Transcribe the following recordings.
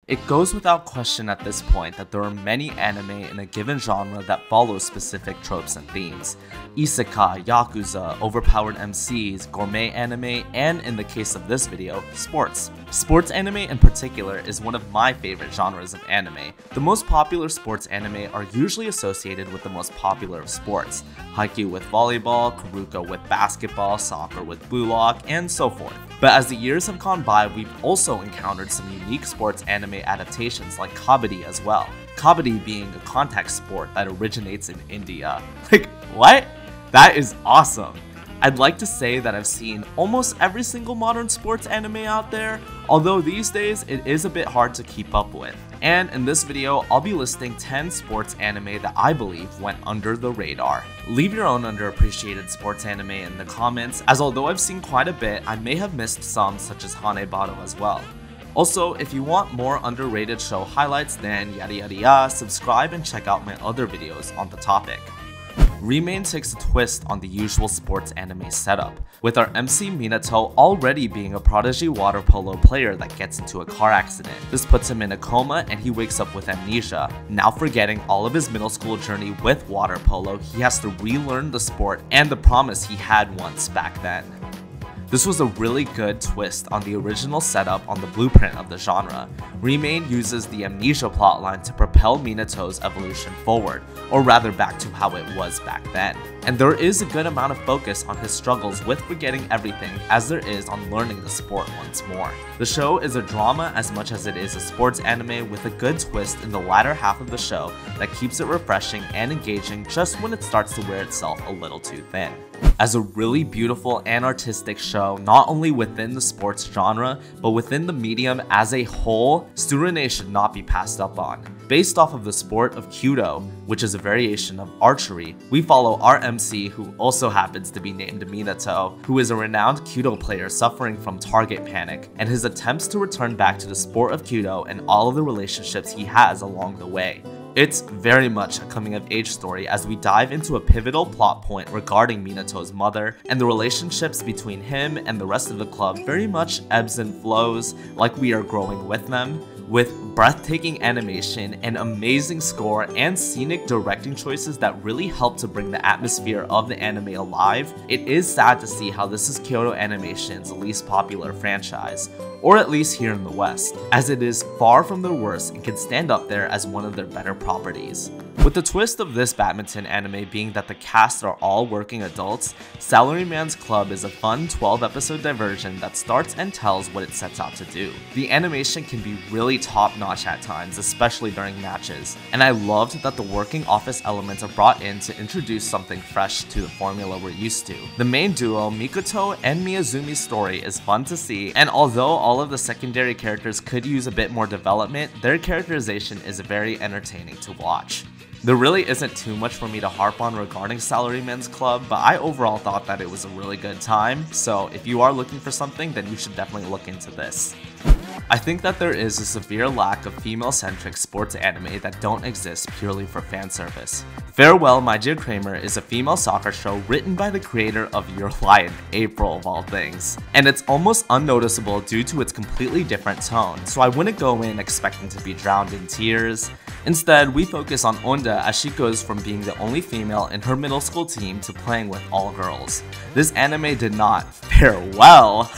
It goes without question at this point that there are many anime in a given genre that follow specific tropes and themes. Isekai, Yakuza, overpowered MCs, gourmet anime, and in the case of this video, sports. Sports anime in particular is one of my favorite genres of anime. The most popular sports anime are usually associated with the most popular of sports. Haikyuu with volleyball, Kuruko with basketball, soccer with Blue Lock, and so forth. But as the years have gone by, we've also encountered some unique sports anime adaptations like Kabaddi as well. Kabaddi being a contact sport that originates in India. Like, what? That is awesome. I'd like to say that I've seen almost every single modern sports anime out there, although these days it is a bit hard to keep up with. And in this video, I'll be listing 10 sports anime that I believe went under the radar. Leave your own underappreciated sports anime in the comments, as although I've seen quite a bit, I may have missed some such as Hanebado as well. Also, if you want more underrated show highlights, then yada yada yada, subscribe and check out my other videos on the topic. Remain takes a twist on the usual sports anime setup, with our MC Minato already being a prodigy water polo player that gets into a car accident. This puts him in a coma and he wakes up with amnesia. Now forgetting all of his middle school journey with water polo, he has to relearn the sport and the promise he had once back then. This was a really good twist on the original setup on the blueprint of the genre. Remain uses the amnesia plotline to propel Minato's evolution forward, or rather back to how it was back then. And there is a good amount of focus on his struggles with forgetting everything as there is on learning the sport once more. The show is a drama as much as it is a sports anime with a good twist in the latter half of the show that keeps it refreshing and engaging just when it starts to wear itself a little too thin. As a really beautiful and artistic show, not only within the sports genre, but within the medium as a whole, Tsurune should not be passed up on. Based off of the sport of Kyudo, which is a variation of archery, we follow our MC, who also happens to be named Minato, who is a renowned Kyudo player suffering from target panic, and his attempts to return back to the sport of Kyudo and all of the relationships he has along the way. It's very much a coming-of-age story as we dive into a pivotal plot point regarding Minato's mother, and the relationships between him and the rest of the club very much ebbs and flows like we are growing with them. With breathtaking animation, an amazing score, and scenic directing choices that really help to bring the atmosphere of the anime alive, it is sad to see how this is Kyoto Animation's least popular franchise, or at least here in the West, as it is far from their worst and can stand up there as one of their better properties. With the twist of this badminton anime being that the cast are all working adults, Salaryman's Club is a fun 12-episode diversion that starts and tells what it sets out to do. The animation can be really top-notch at times, especially during matches, and I loved that the working office elements are brought in to introduce something fresh to the formula we're used to. The main duo, Mikoto and Miyazumi's story is fun to see, and although all of the secondary characters could use a bit more development, their characterization is very entertaining to watch. There really isn't too much for me to harp on regarding Salaryman's Club, but I overall thought that it was a really good time, so if you are looking for something, then you should definitely look into this. I think that there is a severe lack of female-centric sports anime that don't exist purely for fan service. Farewell, My Dear Cramer is a female soccer show written by the creator of Your Lie in April of all things, and it's almost unnoticeable due to its completely different tone, so I wouldn't go in expecting to be drowned in tears. Instead, we focus on Onda as she goes from being the only female in her middle school team to playing with all girls. This anime did not fare well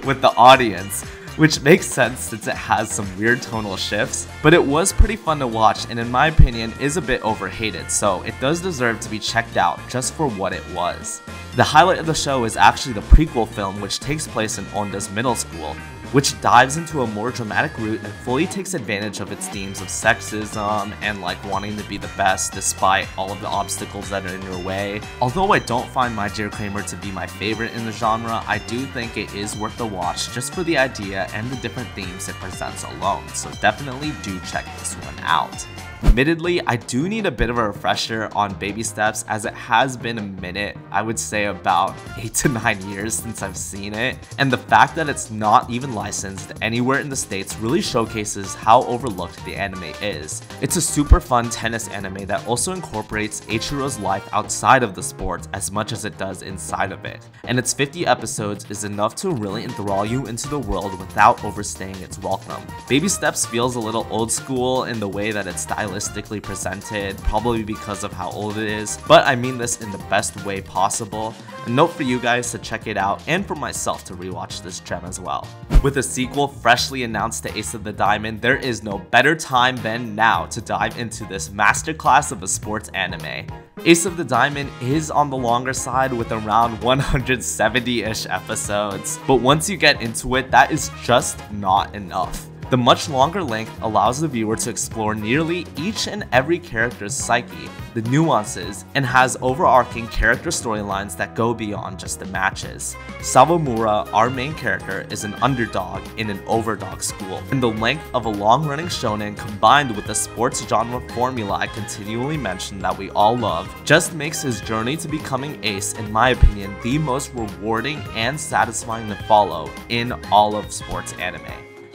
with the audience, which makes sense since it has some weird tonal shifts, but it was pretty fun to watch and in my opinion is a bit overhated, so it does deserve to be checked out just for what it was. The highlight of the show is actually the prequel film, which takes place in Onda's middle school, which dives into a more dramatic route and fully takes advantage of its themes of sexism and like wanting to be the best despite all of the obstacles that are in your way. Although I don't find My Dear Cramer to be my favorite in the genre, I do think it is worth the watch just for the idea and the different themes it presents alone, so definitely do check this one out. Admittedly, I do need a bit of a refresher on baby steps as it has been a minute, I would say about 8 to 9 years since I've seen it, and the fact that it's not even licensed anywhere in the States really showcases how overlooked the anime is. It's a super fun tennis anime that also incorporates Eiichiro's life outside of the sport as much as it does inside of it, and its 50 episodes is enough to really enthrall you into the world without overstaying its welcome. Baby Steps feels a little old school in the way that it's stylistically presented, probably because of how old it is, but I mean this in the best way possible. A note for you guys to check it out and for myself to rewatch this gem as well. With a sequel freshly announced to Ace of the Diamond, there is no better time than now to dive into this masterclass of a sports anime. Ace of the Diamond is on the longer side with around 170-ish episodes, but once you get into it, that is just not enough. The much longer length allows the viewer to explore nearly each and every character's psyche, the nuances, and has overarching character storylines that go beyond just the matches. Sawamura, our main character, is an underdog in an overdog school, and the length of a long-running shonen combined with the sports genre formula I continually mention that we all love just makes his journey to becoming ace, in my opinion, the most rewarding and satisfying to follow in all of sports anime.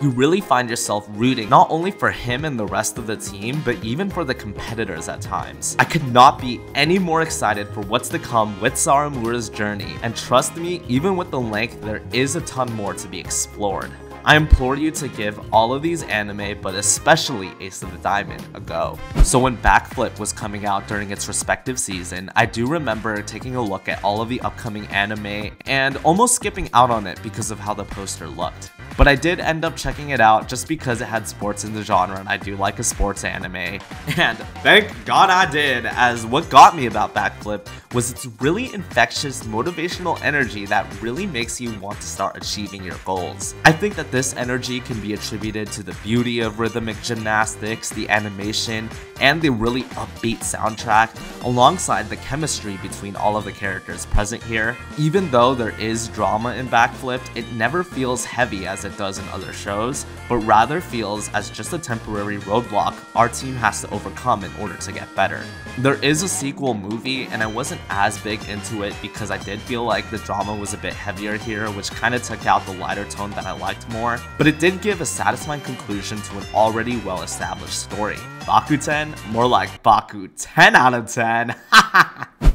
You really find yourself rooting not only for him and the rest of the team, but even for the competitors at times. I could not be any more excited for what's to come with Sawamura's journey, and trust me, even with the length, there is a ton more to be explored. I implore you to give all of these anime, but especially Ace of the Diamond, a go. So when Backflip was coming out during its respective season, I do remember taking a look at all of the upcoming anime and almost skipping out on it because of how the poster looked. But I did end up checking it out just because it had sports in the genre and I do like a sports anime. And thank God I did, as what got me about Backflip was its really infectious motivational energy that really makes you want to start achieving your goals. I think that this energy can be attributed to the beauty of rhythmic gymnastics, the animation, and the really upbeat soundtrack, alongside the chemistry between all of the characters present here. Even though there is drama in Backflip, it never feels heavy as it does in other shows, but rather feels as just a temporary roadblock our team has to overcome in order to get better. There is a sequel movie, and I wasn't as big into it because I did feel like the drama was a bit heavier here, which kind of took out the lighter tone that I liked more, but it did give a satisfying conclusion to an already well-established story. Bakuten? More like Baku 10 out of 10.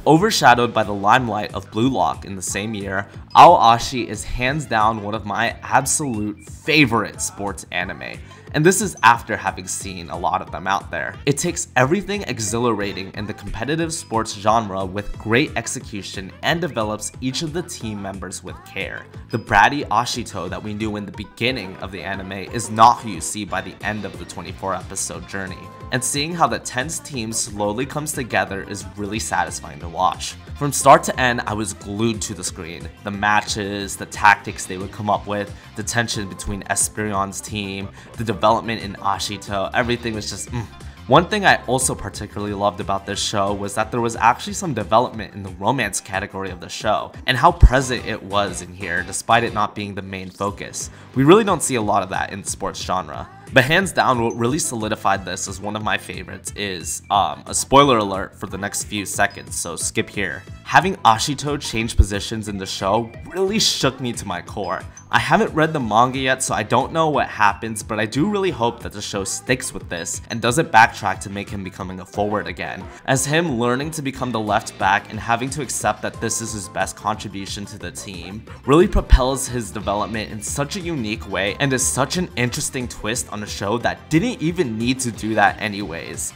Overshadowed by the limelight of Blue Lock in the same year, Ashi is hands down one of my absolute favorite sports anime. And this is after having seen a lot of them out there. It takes everything exhilarating in the competitive sports genre with great execution and develops each of the team members with care. The bratty Ashito that we knew in the beginning of the anime is not who you see by the end of the 24-episode journey. And seeing how the tense team slowly comes together is really satisfying to watch. From start to end, I was glued to the screen. The matches, the tactics they would come up with, the tension between Esperion's team, the development in Ashito, everything was just One thing I also particularly loved about this show was that there was actually some development in the romance category of the show, and how present it was in here despite it not being the main focus. We really don't see a lot of that in the sports genre. But hands down, what really solidified this as one of my favorites is, a spoiler alert for the next few seconds, so skip here. Having Ashito change positions in the show really shook me to my core. I haven't read the manga yet, so I don't know what happens, but I do really hope that the show sticks with this and doesn't backtrack to make him becoming a forward again, as him learning to become the left back and having to accept that this is his best contribution to the team really propels his development in such a unique way and is such an interesting twist on a show that didn't even need to do that anyways.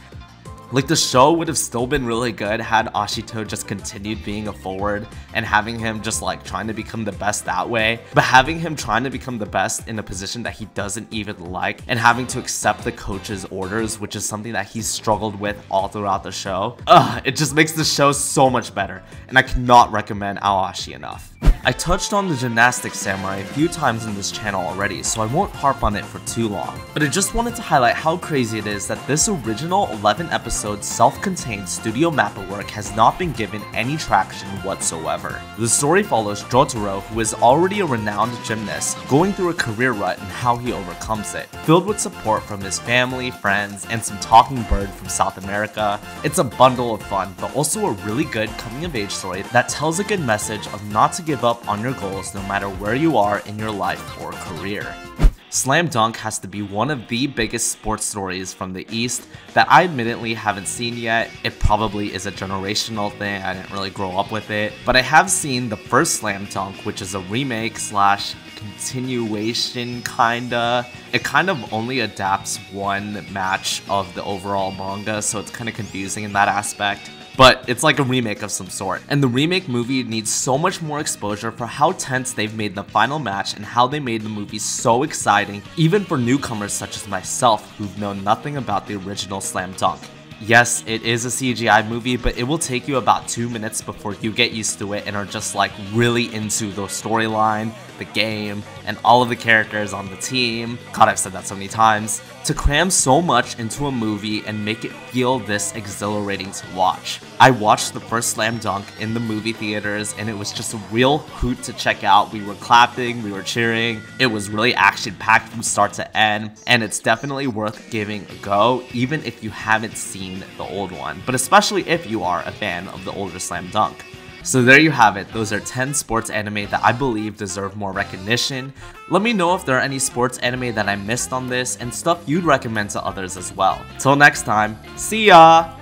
Like, the show would have still been really good had Ashito just continued being a forward and having him just like trying to become the best that way, but having him trying to become the best in a position that he doesn't even like and having to accept the coach's orders, which is something that he's struggled with all throughout the show. It just makes the show so much better, and I cannot recommend Aoashi enough. I touched on the Gymnastics Samurai a few times in this channel already, so I won't harp on it for too long, but I just wanted to highlight how crazy it is that this original 11 episode self-contained studio mappa work has not been given any traction whatsoever. The story follows Jotaro, who is already a renowned gymnast, going through a career rut and how he overcomes it, filled with support from his family, friends, and some talking bird from South America. It's a bundle of fun, but also a really good coming-of-age story that tells a good message of not to give up on your goals no matter where you are in your life or career. Slam Dunk has to be one of the biggest sports stories from the East that I admittedly haven't seen yet. It probably is a generational thing, I didn't really grow up with it, but I have seen the first Slam Dunk, which is a remake slash continuation kinda. It kind of only adapts one match of the overall manga, so it's kind of confusing in that aspect. But it's like a remake of some sort, and the remake movie needs so much more exposure for how tense they've made the final match and how they made the movie so exciting, even for newcomers such as myself who've known nothing about the original Slam Dunk. Yes, it is a CGI movie, but it will take you about 2 minutes before you get used to it and are just like really into the storyline, the game, and all of the characters on the team. God, I've said that so many times. To cram so much into a movie and make it feel this exhilarating to watch. I watched the first Slam Dunk in the movie theaters and it was just a real hoot to check out. We were clapping, we were cheering. It was really action-packed from start to end, and it's definitely worth giving a go, even if you haven't seen the old one, but especially if you are a fan of the older Slam Dunk. So there you have it, those are 10 sports anime that I believe deserve more recognition. Let me know if there are any sports anime that I missed on this and stuff you'd recommend to others as well. Till next time, see ya!